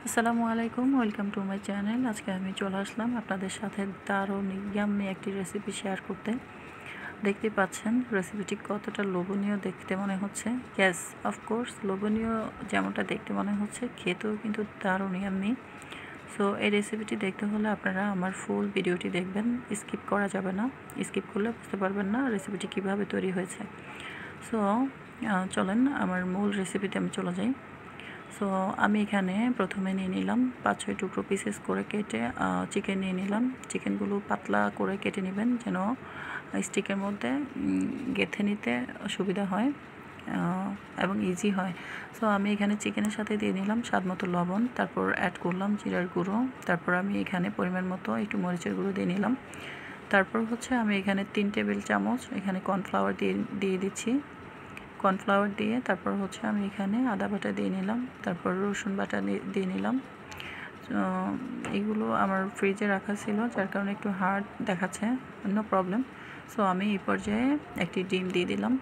আসসালামু আলাইকুম, welcome to my channel. আজকে আমি চলে আসলাম আপনাদের সাথে দারুণ ইয়াম্মি একটি রেসিপি শেয়ার করতে। দেখতে পাচ্ছেন রেসিপিটি কতটা লোভনীয় দেখতে মনে হচ্ছে। ইয়েস, অফকোর্স লোভনীয় যেমনটা দেখতে মনে হচ্ছে, খেতেও কিন্তু দারুণ ইয়াম্মি। সো এই রেসিপিটি দেখতে হলে আপনারা আমার ফুল ভিডিওটি দেখবেন, স্কিপ করা যাবে না। স্কিপ করলে বুঝতে পারবেন না রেসিপিটি কীভাবে তৈরি হয়েছে। সো চলেন আমার মূল রেসিপিতে আমি চলে যাই। সো আমি এখানে প্রথমে নিয়ে নিলাম 5-6 টুকরো পিসেস করে কেটে চিকেন নিয়ে নিলাম। চিকেনগুলো পাতলা করে কেটে নেবেন যেন স্টিকের মধ্যে গেঁথে নিতে সুবিধা হয় এবং ইজি হয়। সো আমি এখানে চিকেনের সাথে দিয়ে নিলাম স্বাদ মতো লবণ, তারপর অ্যাড করলাম জিরার গুঁড়ো, তারপর আমি এখানে পরিমাণ মতো একটু মরিচের গুঁড়ো দিয়ে নিলাম। তারপর হচ্ছে আমি এখানে 3 টেবিল চামচ এখানে কর্নফ্লাওয়ার দিয়ে দিচ্ছি। কর্নফ্লাওয়ার দিয়ে তারপর হচ্ছে আমি এখানে আদা বাটা দিয়ে নিলাম, তারপর রসুন বাটা দিয়ে নিলাম। এগুলো আমার ফ্রিজে রাখা ছিল, যার কারণে একটু হার্ড দেখাচ্ছে, নো প্রবলেম। সো আমি এই পর্যায়ে একটি ডিম দিয়ে দিলাম।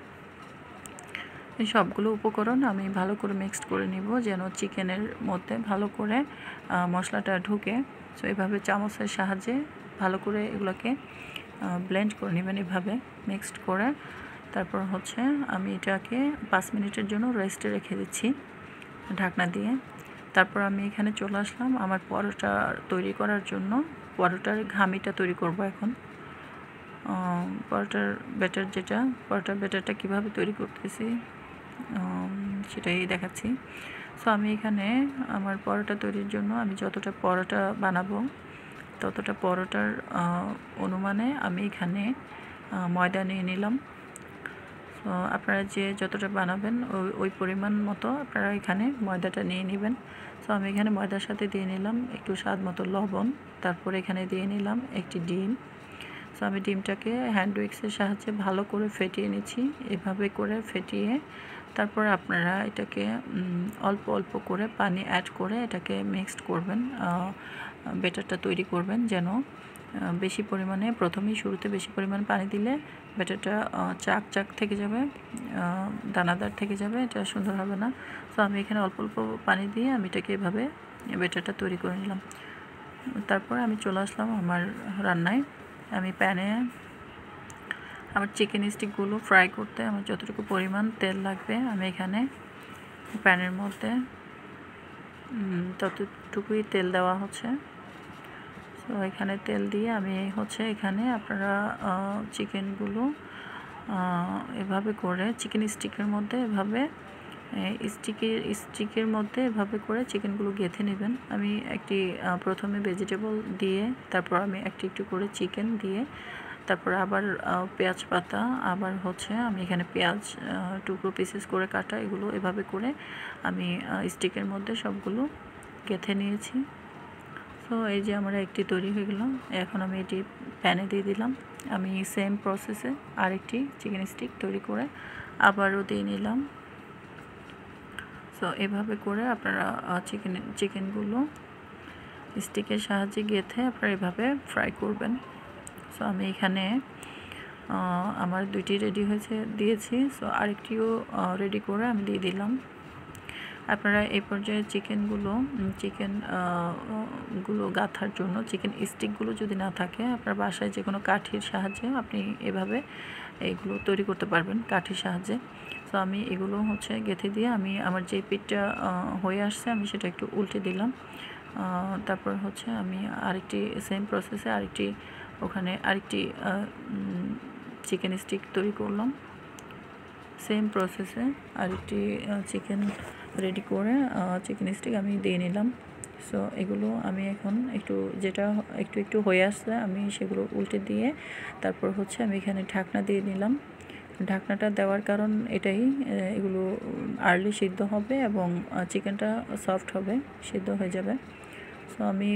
এই সবগুলো উপকরণ আমি ভালো করে মিক্সড করে নিব যেন চিকেনের মধ্যে ভালো করে মশলাটা ঢুকে। সো এভাবে চামচের সাহায্যে ভালো করে এগুলোকে ব্লেন্ড করে নেবেন, এভাবে মিক্সড করে। তারপর হচ্ছে আমি এটাকে 5 মিনিটের জন্য রেস্টে রেখে দিচ্ছি ঢাকনা দিয়ে। তারপর আমি এখানে চলে আসলাম আমার পরোটা তৈরি করার জন্য। পরোটার ঘামিটা তৈরি করব এখন। পরোটার ব্যাটারটা কীভাবে তৈরি করতেছি সেটাই দেখাচ্ছি। সো আমি এখানে আমার পরোটা তৈরির জন্য আমি যতটা পরোটা বানাবো ততটা পরোটার অনুমানে আমি এখানে ময়দা নিয়ে নিলাম। তো আপনারা যে যতটা বানাবেন ওই পরিমাণ মতো আপনারা এখানে ময়দাটা নিয়ে নেবেন। সো আমি এখানে ময়দার সাথে দিয়ে নিলাম একটু স্বাদ মতো লবণ, তারপর এখানে দিয়ে নিলাম একটি ডিম। সো আমি ডিমটাকে হ্যান্ড উইক্সের সাহায্যে ভালো করে ফেটিয়ে নিচ্ছি। এভাবে করে ফেটিয়ে তারপর আপনারা এটাকে অল্প অল্প করে পানি অ্যাড করে এটাকে মিক্সড করবেন, ব্যাটারটা তৈরি করবেন যেন বেশি পরিমাণে প্রথমেই শুরুতে বেশি পরিমাণ পানি দিলে ব্যাটারটা চাক চাক থেকে যাবে, দানাদার থেকে যাবে, এটা সুন্দর হবে না। সো আমি এখানে অল্প অল্প পানি দিয়ে আমি এটাকে এভাবে ব্যাটারটা তৈরি করে নিলাম। তারপর আমি চলে আসলাম আমার রান্নায়। আমি প্যানে আমার চিকেন স্টিকগুলো ফ্রাই করতে আমার যতটুকু পরিমাণ তেল লাগবে আমি এখানে প্যানের মধ্যে ততটুকুই তেল দেওয়া হচ্ছে। তো এখানে তেল দিয়ে আমি হচ্ছে এখানে আপনারা চিকেনগুলো এভাবে করে চিকেন স্টিকের মধ্যে এভাবে স্টিকের মধ্যে এভাবে করে চিকেনগুলো গেঁথে নেবেন। আমি একটি প্রথমে ভেজিটেবল দিয়ে তারপর আমি একটু করে চিকেন দিয়ে তারপর আবার পেঁয়াজ পাতা, আবার হচ্ছে আমি এখানে পেঁয়াজ টুকরো পিসেস করে কাটা, এগুলো এভাবে করে আমি স্টিকের মধ্যে সবগুলো গেঁথে নিয়েছি। তো এই যে আমার একটি তৈরি হয়ে গেল। এখন আমি এটি প্যানে দিয়ে দিলাম। আমি সেম প্রসেসে আরেকটি চিকেন স্টিক তৈরি করে আবারও দিয়ে নিলাম। সো এভাবে করে আপনারা চিকেনগুলো স্টিকের সাহায্যে গেঁথে আপনারা এভাবে ফ্রাই করবেন। সো আমি এখানে আমার দুইটি রেডি দিয়েছি। সো আরেকটিও রেডি করে আমি দিয়ে দিলাম। আপনারা এই পর্যায়ে চিকেনগুলো গাঁথার জন্য চিকেন স্টিকগুলো যদি না থাকে আপনার বাসায় যে কোনো কাঠির সাহায্যে আপনি এভাবে এইগুলো তৈরি করতে পারবেন কাঠির সাহায্যে। সো আমি এগুলো হচ্ছে গেঁথে দিয়ে আমি আমার যে পিঠটা হয়ে আসছে আমি সেটা একটু উল্টে দিলাম। তারপর হচ্ছে আমি আরেকটি সেম প্রসেসে আরেকটি চিকেন স্টিক তৈরি করলাম। সেম প্রসেসে আরেকটি চিকেন রেডি করে চিকেন স্টিক আমি দিয়ে নিলাম। সো এগুলো আমি এখন যেটা একটু হয়ে আসছে আমি সেগুলো উল্টে দিয়ে তারপর হচ্ছে আমি এখানে ঢাকনা দিয়ে নিলাম। ঢাকনাটা দেওয়ার কারণ এটাই, এগুলো আর্লি সিদ্ধ হবে এবং চিকেনটা সফট হবে, সিদ্ধ হয়ে যাবে। সো আমি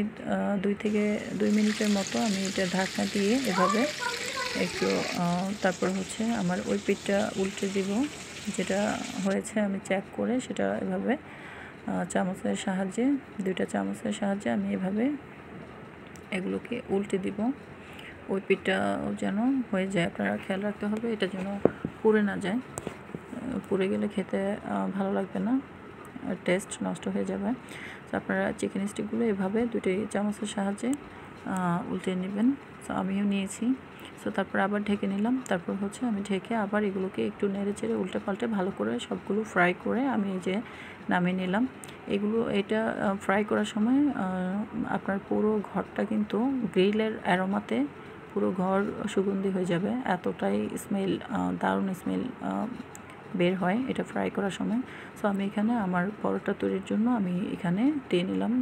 2 মিনিটের মতো আমি এটা ঢাকনা দিয়ে এভাবে একটু তারপর হচ্ছে আমার ওই পিঠটা উল্টে দিব, যেটা হয়েছে আমি চেক করে সেটা এভাবে চামচের সাহায্যে 2টা চামচের সাহায্যে আমি এভাবে এগুলোকে উল্টে দিব। ওই পিঠটা যেন হয়ে যায়, আপনারা খেয়াল রাখতে হবে এটা যেন পুড়ে না যায়, পুড়ে গেলে খেতে ভালো লাগবে না। টেস্ট নষ্ট হয়ে যাবে। তো আপনারা চিকেন স্টিকগুলো এভাবে 2টি চামচের সাহায্যে উল্টে নেবেন। সো আমিও নিয়েছি। সো তারপর আবার ঢেকে নিলাম। তারপর হচ্ছে আমি ঢেকে আবার এগুলোকে একটু নেড়ে চেড়ে উল্টে পাল্টে ভালো করে সবগুলো ফ্রাই করে আমি এই যে নামিয়ে নিলাম। এটা ফ্রাই করার সময় আপনার পুরো ঘরটা কিন্তু গ্রিলের অ্যারোমাতে পুরো ঘর সুগন্ধি হয়ে যাবে, এতটাই স্মেল, দারুণ স্মেল বের হয় এটা ফ্রাই করার সময়। সো আমি এখানে আমার পরোটা তৈরির জন্য আমি এখানে দিয়ে নিলাম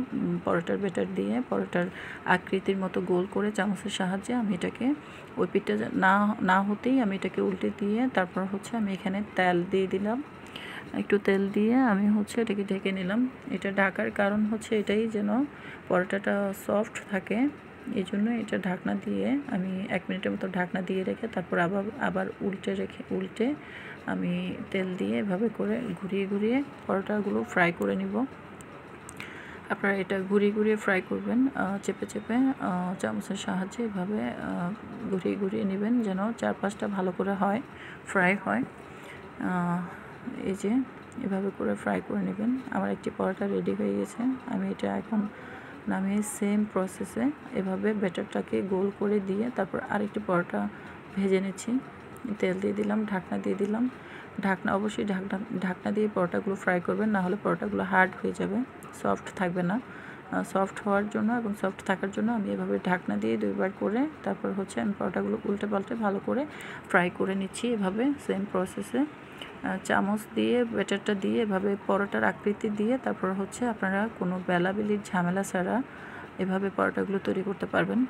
পরোটার ব্যাটার দিয়ে, পরোটার আকৃতির মতো গোল করে চামচের সাহায্যে আমি এটাকে ওই পিঠটা না হতেই আমি এটাকে উল্টে দিয়ে তারপর হচ্ছে আমি এখানে তেল দিয়ে দিলাম। একটু তেল দিয়ে আমি হচ্ছে এটাকে ঢেকে নিলাম। এটা ঢাকার কারণ হচ্ছে এটাই যেন পরোটাটা সফট থাকে, এই জন্য এটা ঢাকনা দিয়ে আমি 1 মিনিটের মতো ঢাকনা দিয়ে রেখে তারপর আবার উল্টে আমি তেল দিয়ে এভাবে করে ঘুরিয়ে ঘুরিয়ে পরোটাগুলো ফ্রাই করে নিব। আপনারা এটা ঘুরিয়ে ফ্রাই করবেন, চেপে চামচের সাহায্যে এভাবে ঘুরিয়ে নেবেন যেন 4-5টা ভালো করে ফ্রাই হয়। এই যে এভাবে করে ফ্রাই করে নেবেন। আমার একটি পরোটা রেডি হয়ে গেছে। আমি এটা এখন নামিয়ে সেম প্রসেসে এভাবে ব্যাটারটাকে গোল করে দিয়ে তারপর আরেকটি পরোটা ভেজে নিচ্ছি। তেল দিয়ে দিলাম, ঢাকনা দিয়ে দিলাম। অবশ্যই ঢাকনা দিয়ে পরোটাগুলো ফ্রাই করবেন, না হলে পরোটাগুলো হার্ড হয়ে যাবে, সফট থাকবে না। সফট হওয়ার জন্য এবং সফট থাকার জন্য আমি এভাবে ঢাকনা দিয়ে 2বার করে তারপর হচ্ছে আমি পরোটাগুলো উল্টে পাল্টে ভালো করে ফ্রাই করে নিচ্ছি। এভাবে সেম প্রসেসে চামচ দিয়ে ব্যাটারটা দিয়ে এভাবে পরোটার আকৃতি দিয়ে তারপর হচ্ছে আপনারা কোনো বেলাবেলির ঝামেলা ছাড়া এভাবে পরোটাগুলো তৈরি করতে পারবেন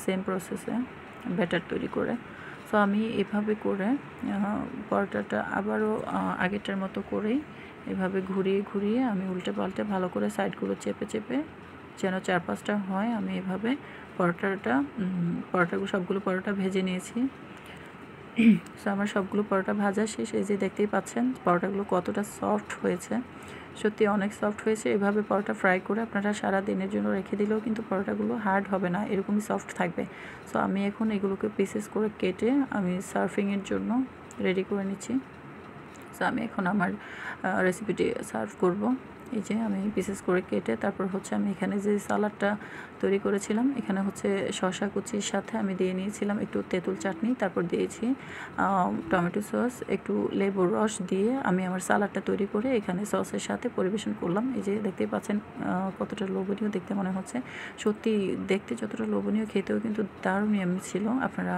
সেম প্রসেসে ব্যাটার তৈরি করে। সো আমি এভাবে করে পরোটাটা আবারও আগেরটার মতো করেই এভাবে ঘুরিয়ে আমি উল্টে পাল্টে ভালো করে সাইডগুলো চেপে যেন 4-5টা হয় আমি এভাবে পরোটাগুলো সবগুলো পরোটা ভেজে নিয়েছি। সো আমার সবগুলো পরোটা ভাজা শেষ। এই যে দেখতেই পাচ্ছেন পরোটাগুলো কতটা সফট হয়েছে, সত্যি অনেক সফট হয়েছে। এভাবে পরোটা ফ্রাই করে আপনারা সারা দিনের জন্য রেখে দিলেও কিন্তু পরোটাগুলো হার্ড হবে না, এরকমই সফট থাকবে। সো আমি এখন এগুলোকে পিসেস করে কেটে আমি সার্ভিংয়ের জন্য রেডি করে নিচ্ছি। সো আমি এখন আমার রেসিপিটি সার্ভ করব। এই যে আমি পিসেস করে কেটে তারপর হচ্ছে আমি এখানে যে সালাডটা তৈরি করেছিলাম এখানে হচ্ছে শসা কুচির সাথে আমি দিয়ে নিয়েছিলাম একটু তেঁতুল চাটনি, তারপর দিয়েছি টমেটো সস, একটু লেবুর রস দিয়ে আমি আমার সালাডটা তৈরি করে এখানে সসের সাথে পরিবেশন করলাম। এই যে দেখতেই পাচ্ছেন কতটা লোভনীয় দেখতে মনে হচ্ছে, সত্যি দেখতে যতটা লোভনীয় খেতেও কিন্তু দারুণ ইয়াম্মি ছিল। আপনারা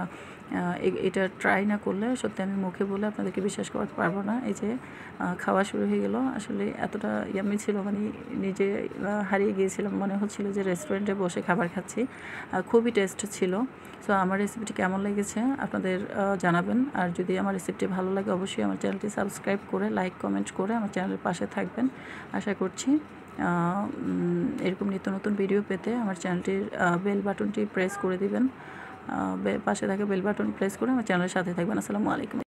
এটা ট্রাই না করলে সত্যি আমি মুখে বলে আপনাদেরকে বিশ্বাস করতে পারবো না। এই যে খাওয়া শুরু হয়ে গেল, আসলে এতটা ইয়াম্মি ছিল মানে নিজে হারিয়ে গিয়েছিলাম, মনে হচ্ছিল যে রেস্টুরেন্টে বসে খাবার খাচ্ছি, খুবই টেস্ট ছিল। সো আমার রেসিপিটি কেমন লেগেছে আপনাদের জানাবেন, আর যদি আমার রেসিপিটি ভালো লাগে অবশ্যই আমার চ্যানেলটি সাবস্ক্রাইব করে লাইক কমেন্ট করে আমার চ্যানেলের পাশে থাকবেন। আশা করছি এরকম নিত্য নতুন ভিডিও পেতে আমার চ্যানেলটির বেল বাটনটি প্রেস করে দিবেন, পাশে থাকা বেল বাটন প্রেস করে আমার চ্যানেলের সাথে থাকবেন। আসসালামু আলাইকুম।